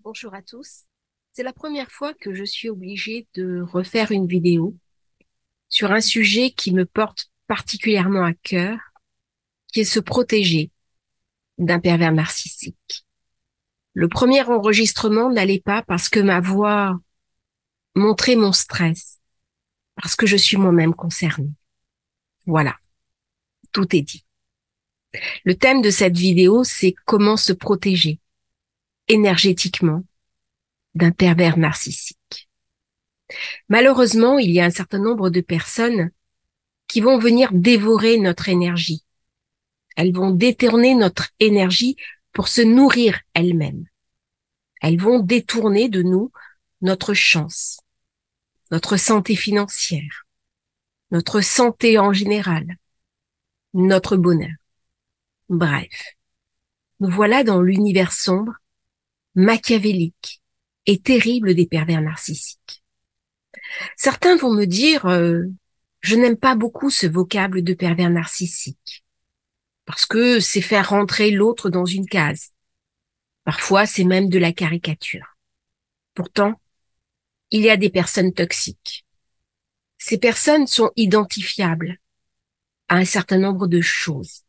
Bonjour à tous. C'est la première fois que je suis obligée de refaire une vidéo sur un sujet qui me porte particulièrement à cœur, qui est se protéger d'un pervers narcissique. Le premier enregistrement n'allait pas parce que ma voix montrait mon stress, parce que je suis moi-même concernée. Voilà, tout est dit. Le thème de cette vidéo, c'est comment se protéger énergétiquement d'un pervers narcissique. Malheureusement, il y a un certain nombre de personnes qui vont venir dévorer notre énergie. Elles vont détourner notre énergie pour se nourrir elles-mêmes. Elles vont détourner de nous notre chance, notre santé financière, notre santé en général, notre bonheur. Bref, nous voilà dans l'univers sombre, machiavélique et terrible des pervers narcissiques. Certains vont me dire, je n'aime pas beaucoup ce vocable de pervers narcissique, parce que c'est faire rentrer l'autre dans une case. Parfois, c'est même de la caricature. Pourtant, il y a des personnes toxiques. Ces personnes sont identifiables à un certain nombre de choses.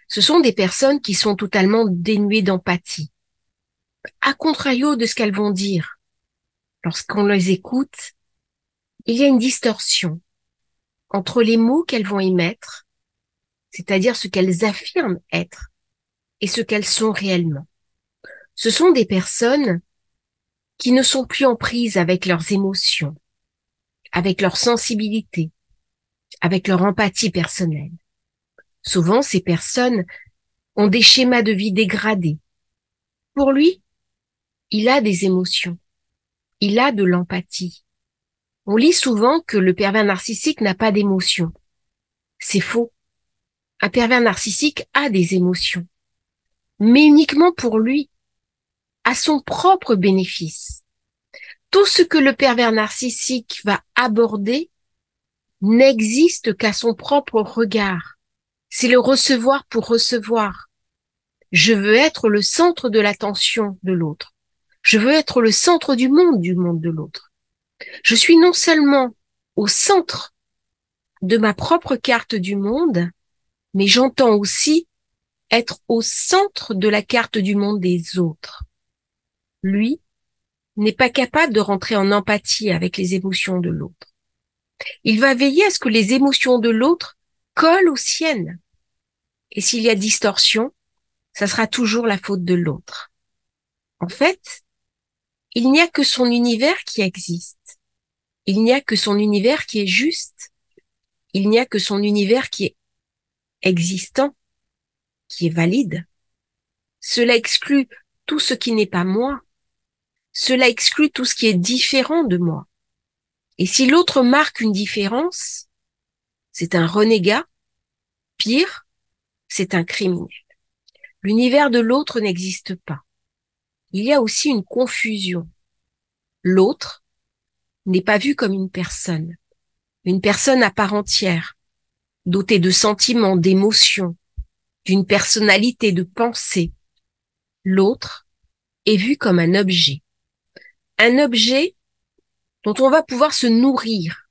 Ce sont des personnes qui sont totalement dénuées d'empathie, à contrario de ce qu'elles vont dire. Lorsqu'on les écoute, il y a une distorsion entre les mots qu'elles vont émettre, c'est-à-dire ce qu'elles affirment être, et ce qu'elles sont réellement. Ce sont des personnes qui ne sont plus en prise avec leurs émotions, avec leur sensibilité, avec leur empathie personnelle. Souvent, ces personnes ont des schémas de vie dégradés. Pour lui, il a des émotions, il a de l'empathie. On lit souvent que le pervers narcissique n'a pas d'émotions. C'est faux. Un pervers narcissique a des émotions, mais uniquement pour lui, à son propre bénéfice. Tout ce que le pervers narcissique va aborder n'existe qu'à son propre regard. C'est le recevoir pour recevoir. Je veux être le centre de l'attention de l'autre. Je veux être le centre du monde de l'autre. Je suis non seulement au centre de ma propre carte du monde, mais j'entends aussi être au centre de la carte du monde des autres. Lui n'est pas capable de rentrer en empathie avec les émotions de l'autre. Il va veiller à ce que les émotions de l'autre collent aux siennes. Et s'il y a distorsion, ça sera toujours la faute de l'autre. En fait, il n'y a que son univers qui existe. Il n'y a que son univers qui est juste. Il n'y a que son univers qui est existant, qui est valide. Cela exclut tout ce qui n'est pas moi. Cela exclut tout ce qui est différent de moi. Et si l'autre marque une différence, c'est un renégat. Pire, c'est un criminel. L'univers de l'autre n'existe pas. Il y a aussi une confusion. L'autre n'est pas vu comme une personne à part entière, dotée de sentiments, d'émotions, d'une personnalité, de pensée. L'autre est vu comme un objet dont on va pouvoir se nourrir.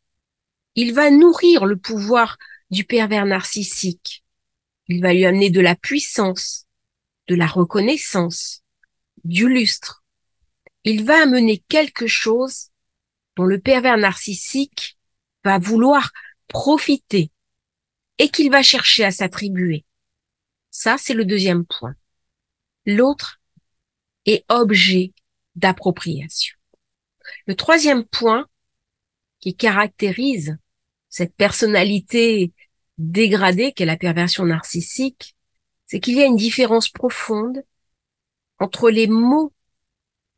Il va nourrir le pouvoir du pervers narcissique. Il va lui amener de la puissance, de la reconnaissance, du lustre. Il va amener quelque chose dont le pervers narcissique va vouloir profiter et qu'il va chercher à s'attribuer. Ça, c'est le deuxième point. L'autre est objet d'appropriation. Le troisième point qui caractérise cette personnalité dégradée qu'est la perversion narcissique, c'est qu'il y a une différence profonde entre les mots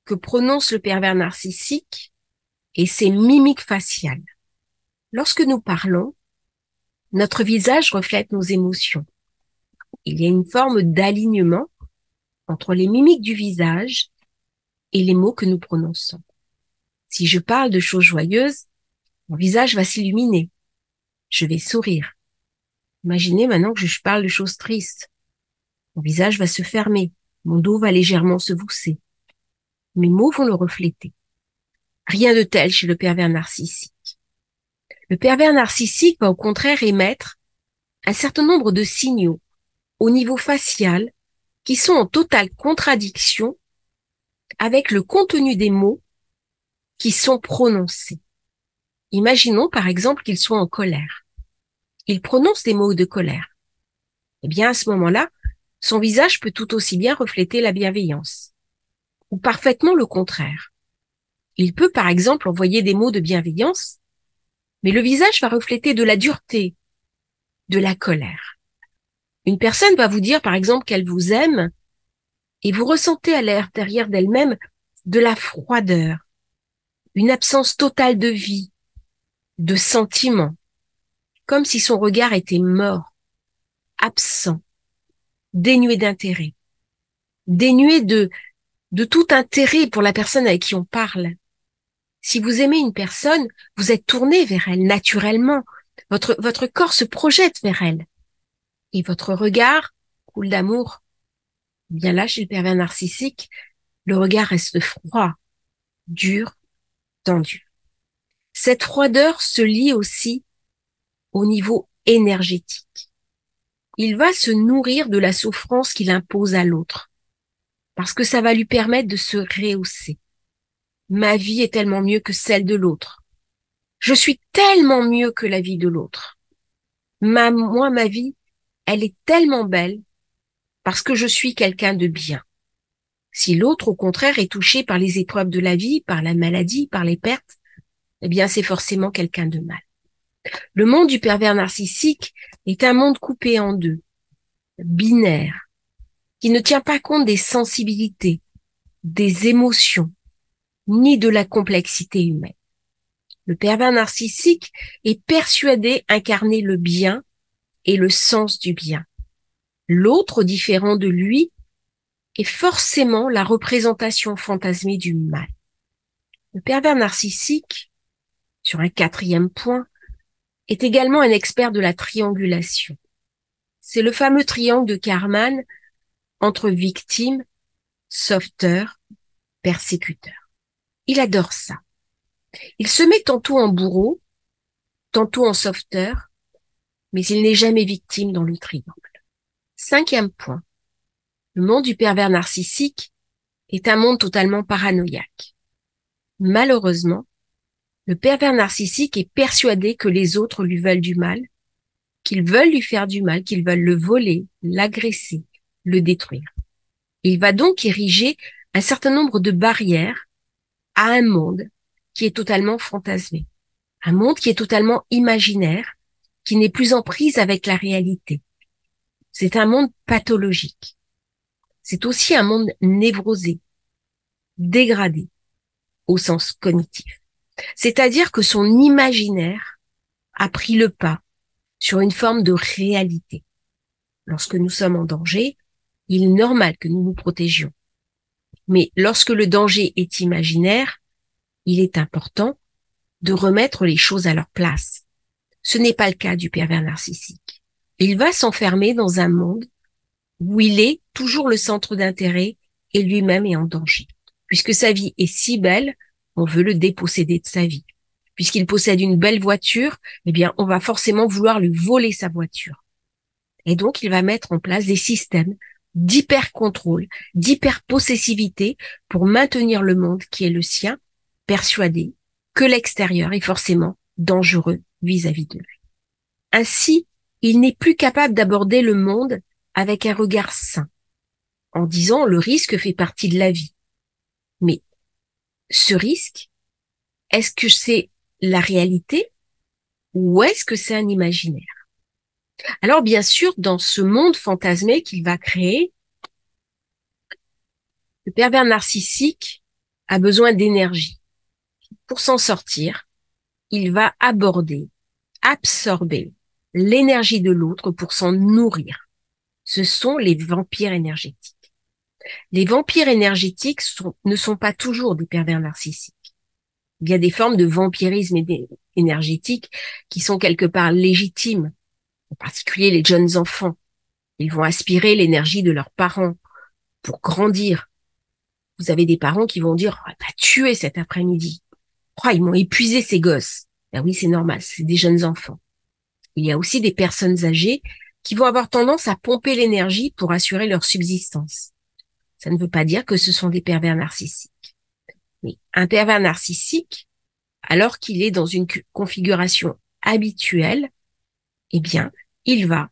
que prononce le pervers narcissique et ses mimiques faciales. Lorsque nous parlons, notre visage reflète nos émotions. Il y a une forme d'alignement entre les mimiques du visage et les mots que nous prononçons. Si je parle de choses joyeuses, mon visage va s'illuminer. Je vais sourire. Imaginez maintenant que je parle de choses tristes. Mon visage va se fermer. Mon dos va légèrement se vousser. Mes mots vont le refléter. Rien de tel chez le pervers narcissique. Le pervers narcissique va au contraire émettre un certain nombre de signaux au niveau facial qui sont en totale contradiction avec le contenu des mots qui sont prononcés. Imaginons par exemple qu'il soit en colère. Il prononce des mots de colère. Eh bien, à ce moment-là, son visage peut tout aussi bien refléter la bienveillance, ou parfaitement le contraire. Il peut par exemple envoyer des mots de bienveillance, mais le visage va refléter de la dureté, de la colère. Une personne va vous dire par exemple qu'elle vous aime, et vous ressentez à l'air derrière d'elle-même de la froideur, une absence totale de vie, de sentiments, comme si son regard était mort, absent, dénué d'intérêt, dénué de tout intérêt pour la personne avec qui on parle. Si vous aimez une personne, vous êtes tourné vers elle naturellement. Votre corps se projette vers elle. Et votre regard coule d'amour. Bien là, chez le pervers narcissique, le regard reste froid, dur, tendu. Cette froideur se lie aussi au niveau énergétique. Il va se nourrir de la souffrance qu'il impose à l'autre, parce que ça va lui permettre de se rehausser. Ma vie est tellement mieux que celle de l'autre. Je suis tellement mieux que la vie de l'autre. Moi, ma vie, elle est tellement belle parce que je suis quelqu'un de bien. Si l'autre, au contraire, est touché par les épreuves de la vie, par la maladie, par les pertes, eh bien, c'est forcément quelqu'un de mal. Le monde du pervers narcissique est un monde coupé en deux, binaire, qui ne tient pas compte des sensibilités, des émotions, ni de la complexité humaine. Le pervers narcissique est persuadé incarner le bien et le sens du bien. L'autre, différent de lui, est forcément la représentation fantasmée du mal. Le pervers narcissique, sur un quatrième point, est également un expert de la triangulation. C'est le fameux triangle de Karman entre victime, sauveteur, persécuteur. Il adore ça. Il se met tantôt en bourreau, tantôt en sauveteur, mais il n'est jamais victime dans le triangle. Cinquième point. Le monde du pervers narcissique est un monde totalement paranoïaque. Malheureusement, le pervers narcissique est persuadé que les autres lui veulent du mal, qu'ils veulent lui faire du mal, qu'ils veulent le voler, l'agresser, le détruire. Il va donc ériger un certain nombre de barrières à un monde qui est totalement fantasmé, un monde qui est totalement imaginaire, qui n'est plus en prise avec la réalité. C'est un monde pathologique. C'est aussi un monde névrosé, dégradé, au sens cognitif. C'est-à-dire que son imaginaire a pris le pas sur une forme de réalité. Lorsque nous sommes en danger, il est normal que nous nous protégions. Mais lorsque le danger est imaginaire, il est important de remettre les choses à leur place. Ce n'est pas le cas du pervers narcissique. Il va s'enfermer dans un monde où il est toujours le centre d'intérêt et lui-même est en danger. Puisque sa vie est si belle, on veut le déposséder de sa vie. Puisqu'il possède une belle voiture, eh bien, on va forcément vouloir lui voler sa voiture. Et donc, il va mettre en place des systèmes d'hyper-contrôle, d'hyper-possessivité pour maintenir le monde qui est le sien, persuadé que l'extérieur est forcément dangereux vis-à-vis de lui. Ainsi, il n'est plus capable d'aborder le monde avec un regard sain, en disant le risque fait partie de la vie. Mais ce risque, est-ce que c'est la réalité ou est-ce que c'est un imaginaire? Alors bien sûr, dans ce monde fantasmé qu'il va créer, le pervers narcissique a besoin d'énergie. Pour s'en sortir, il va aborder, absorber l'énergie de l'autre pour s'en nourrir. Ce sont les vampires énergétiques. Les vampires énergétiques ne sont pas toujours des pervers narcissiques. Il y a des formes de vampirisme énergétique qui sont quelque part légitimes, en particulier les jeunes enfants. Ils vont aspirer l'énergie de leurs parents pour grandir. Vous avez des parents qui vont dire, oh, elle m'a tué cet après-midi. Oh, ils m'ont épuisé ces gosses. Ben oui, c'est normal, c'est des jeunes enfants. Il y a aussi des personnes âgées qui vont avoir tendance à pomper l'énergie pour assurer leur subsistance. Ça ne veut pas dire que ce sont des pervers narcissiques. Mais un pervers narcissique, alors qu'il est dans une configuration habituelle, eh bien, il va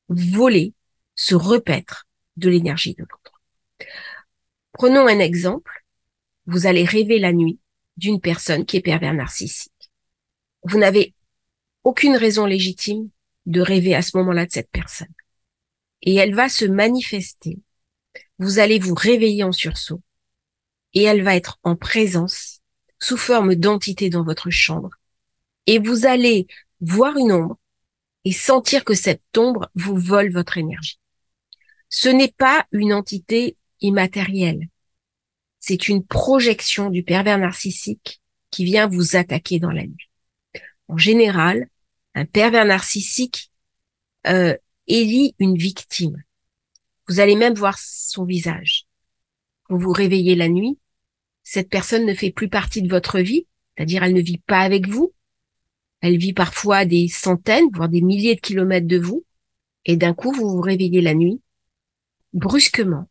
voler, se repaître de l'énergie de l'autre. Prenons un exemple. Vous allez rêver la nuit d'une personne qui est pervers narcissique. Vous n'avez aucune raison légitime de rêver à ce moment-là de cette personne. Et elle va se manifester. Vous allez vous réveiller en sursaut et elle va être en présence sous forme d'entité dans votre chambre. Et vous allez voir une ombre et sentir que cette ombre vous vole votre énergie. Ce n'est pas une entité immatérielle. C'est une projection du pervers narcissique qui vient vous attaquer dans la nuit. En général, un pervers narcissique élit une victime. Vous allez même voir son visage. Vous vous réveillez la nuit, cette personne ne fait plus partie de votre vie, c'est-à-dire elle ne vit pas avec vous. Elle vit parfois à des centaines, voire des milliers de kilomètres de vous, et d'un coup, vous vous réveillez la nuit, brusquement,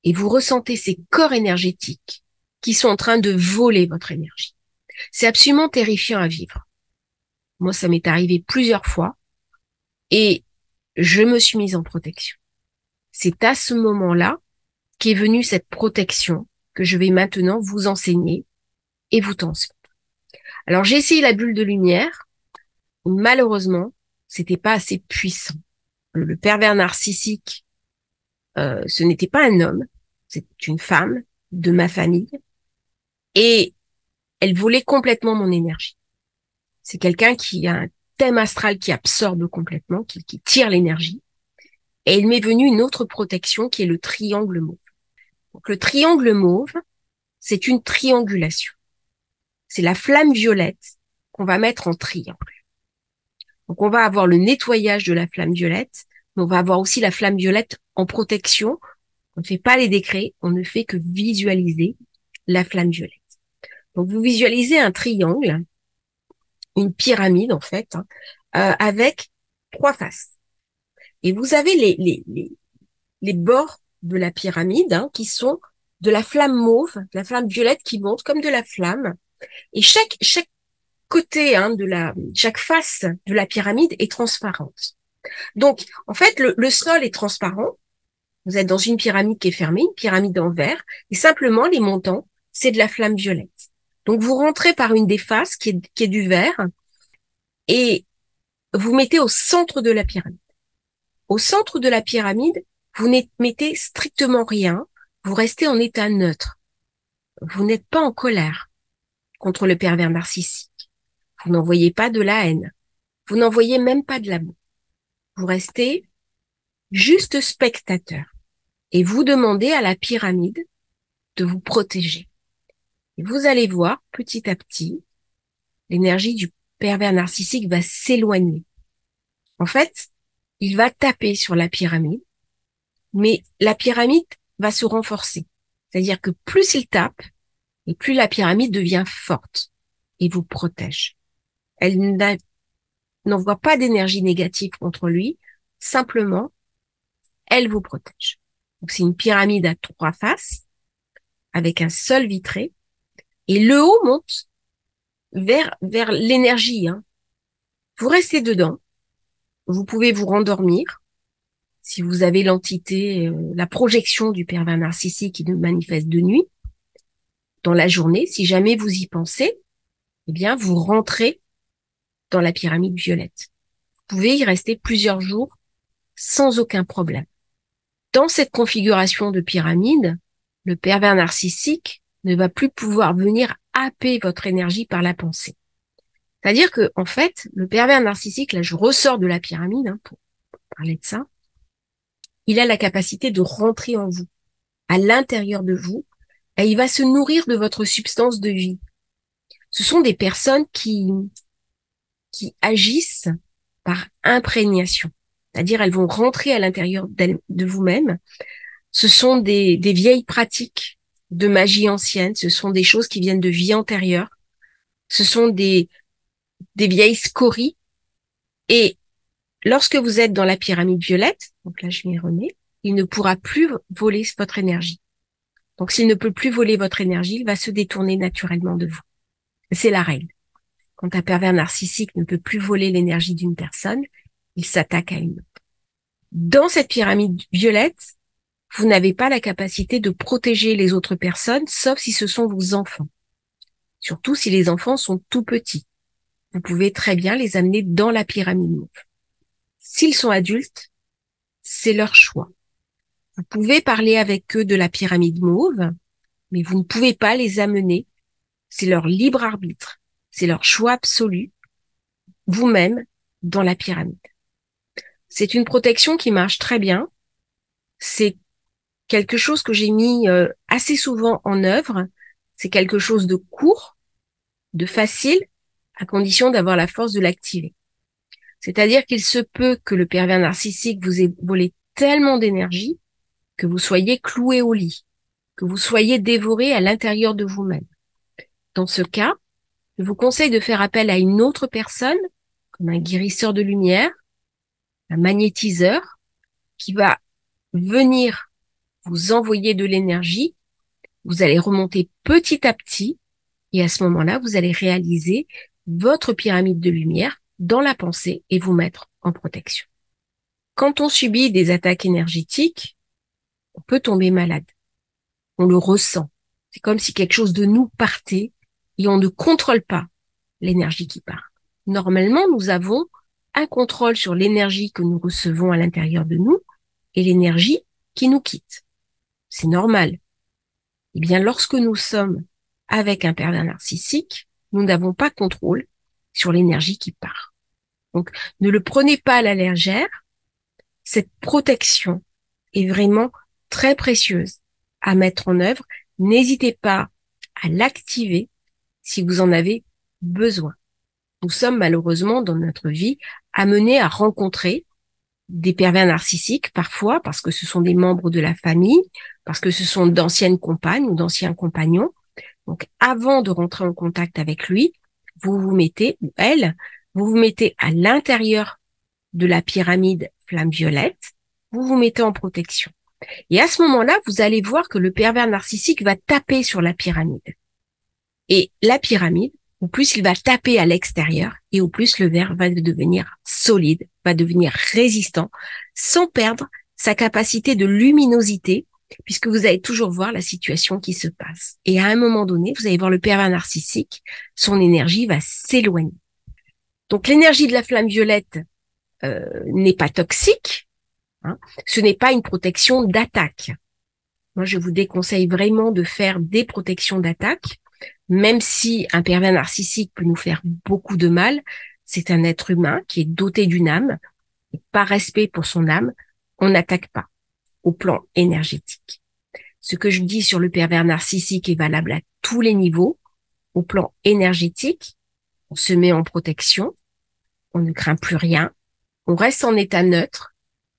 et vous ressentez ces corps énergétiques qui sont en train de voler votre énergie. C'est absolument terrifiant à vivre. Moi, ça m'est arrivé plusieurs fois, et je me suis mise en protection. C'est à ce moment-là qu'est venue cette protection que je vais maintenant vous enseigner et vous transmettre. Alors, j'ai essayé la bulle de lumière. Malheureusement, c'était pas assez puissant. Le pervers narcissique, ce n'était pas un homme, c'est une femme de ma famille, et elle volait complètement mon énergie. C'est quelqu'un qui a un thème astral qui absorbe complètement, qui tire l'énergie. Et il m'est venu une autre protection qui est le triangle mauve. Donc, le triangle mauve, c'est une triangulation. C'est la flamme violette qu'on va mettre en triangle. Donc, on va avoir le nettoyage de la flamme violette, mais on va avoir aussi la flamme violette en protection. On ne fait pas les décrets, on ne fait que visualiser la flamme violette. Donc, vous visualisez un triangle, une pyramide en fait, avec trois faces. Et vous avez les bords de la pyramide qui sont de la flamme mauve, de la flamme violette qui monte comme de la flamme. Et chaque côté chaque face de la pyramide est transparente. Donc, en fait, le sol est transparent. Vous êtes dans une pyramide qui est fermée, une pyramide en verre, et simplement les montants, c'est de la flamme violette. Donc, vous rentrez par une des faces qui est du verre, et vous mettez au centre de la pyramide. Au centre de la pyramide, vous mettez strictement rien, vous restez en état neutre. Vous n'êtes pas en colère contre le pervers narcissique. Vous n'envoyez pas de la haine. Vous n'envoyez même pas de l'amour. Vous restez juste spectateur. Et vous demandez à la pyramide de vous protéger. Et vous allez voir, petit à petit, l'énergie du pervers narcissique va s'éloigner. En fait, il va taper sur la pyramide, mais la pyramide va se renforcer. C'est-à-dire que plus il tape, et plus la pyramide devient forte et vous protège. Elle n'envoie pas d'énergie négative contre lui, simplement, elle vous protège. Donc c'est une pyramide à trois faces, avec un sol vitré, et le haut monte vers l'énergie. Vous restez dedans, vous pouvez vous rendormir, si vous avez l'entité, la projection du pervers narcissique qui nous manifeste de nuit, dans la journée, si jamais vous y pensez, eh bien, vous rentrez dans la pyramide violette. Vous pouvez y rester plusieurs jours sans aucun problème. Dans cette configuration de pyramide, le pervers narcissique ne va plus pouvoir venir happer votre énergie par la pensée. C'est-à-dire que, en fait, le pervers narcissique, là, je ressors de la pyramide pour parler de ça, il a la capacité de rentrer en vous, à l'intérieur de vous, et il va se nourrir de votre substance de vie. Ce sont des personnes qui agissent par imprégnation. C'est-à-dire, elles vont rentrer à l'intérieur de vous-même. Ce sont des vieilles pratiques, de magie ancienne, ce sont des choses qui viennent de vie antérieure, ce sont des vieilles scories. Et lorsque vous êtes dans la pyramide violette, donc là je m'y remets, il ne pourra plus voler votre énergie. Donc s'il ne peut plus voler votre énergie, il va se détourner naturellement de vous. C'est la règle. Quand un pervers narcissique ne peut plus voler l'énergie d'une personne, il s'attaque à une autre. Dans cette pyramide violette, vous n'avez pas la capacité de protéger les autres personnes, sauf si ce sont vos enfants. Surtout si les enfants sont tout petits. Vous pouvez très bien les amener dans la pyramide mauve. S'ils sont adultes, c'est leur choix. Vous pouvez parler avec eux de la pyramide mauve, mais vous ne pouvez pas les amener. C'est leur libre arbitre. C'est leur choix absolu, vous-même, dans la pyramide. C'est une protection qui marche très bien. C'est quelque chose que j'ai mis assez souvent en œuvre. C'est quelque chose de court, de facile, à condition d'avoir la force de l'activer. C'est-à-dire qu'il se peut que le pervers narcissique vous ait volé tellement d'énergie que vous soyez cloué au lit, que vous soyez dévoré à l'intérieur de vous-même. Dans ce cas, je vous conseille de faire appel à une autre personne, comme un guérisseur de lumière, un magnétiseur, qui va venir vous envoyer de l'énergie. Vous allez remonter petit à petit et à ce moment-là, vous allez réaliser votre pyramide de lumière dans la pensée et vous mettre en protection. Quand on subit des attaques énergétiques, on peut tomber malade. On le ressent. C'est comme si quelque chose de nous partait et on ne contrôle pas l'énergie qui part. Normalement, nous avons un contrôle sur l'énergie que nous recevons à l'intérieur de nous et l'énergie qui nous quitte. C'est normal. Eh bien, lorsque nous sommes avec un pervers narcissique, nous n'avons pas contrôle sur l'énergie qui part. Donc, ne le prenez pas à la légère. Cette protection est vraiment très précieuse à mettre en œuvre. N'hésitez pas à l'activer si vous en avez besoin. Nous sommes malheureusement dans notre vie amenés à rencontrer des pervers narcissiques parfois parce que ce sont des membres de la famille, parce que ce sont d'anciennes compagnes ou d'anciens compagnons. Donc, avant de rentrer en contact avec lui, vous vous mettez, ou elle, vous vous mettez à l'intérieur de la pyramide flamme violette, vous vous mettez en protection. Et à ce moment-là, vous allez voir que le pervers narcissique va taper sur la pyramide. Et la pyramide, au plus il va taper à l'extérieur, et au plus le verre va devenir solide, va devenir résistant, sans perdre sa capacité de luminosité, puisque vous allez toujours voir la situation qui se passe. Et à un moment donné, vous allez voir le pervers narcissique, son énergie va s'éloigner. Donc l'énergie de la flamme violette n'est pas toxique, hein. Ce n'est pas une protection d'attaque. Moi, je vous déconseille vraiment de faire des protections d'attaque, même si un pervers narcissique peut nous faire beaucoup de mal. C'est un être humain qui est doté d'une âme. Et par respect pour son âme, on n'attaque pas au plan énergétique. Ce que je dis sur le pervers narcissique est valable à tous les niveaux. Au plan énergétique, on se met en protection, on ne craint plus rien, on reste en état neutre,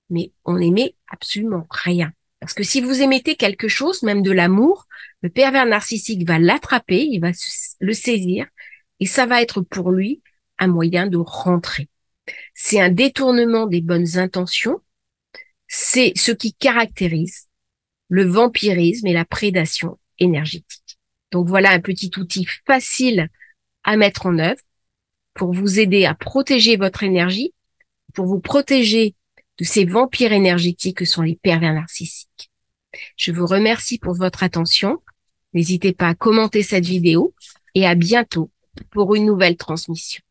mais on n'émet absolument rien. Parce que si vous émettez quelque chose, même de l'amour, le pervers narcissique va l'attraper, il va le saisir, et ça va être pour lui un moyen de rentrer. C'est un détournement des bonnes intentions, c'est ce qui caractérise le vampirisme et la prédation énergétique. Donc voilà un petit outil facile à mettre en œuvre pour vous aider à protéger votre énergie, pour vous protéger de ces vampires énergétiques que sont les pervers narcissiques. Je vous remercie pour votre attention. N'hésitez pas à commenter cette vidéo et à bientôt pour une nouvelle transmission.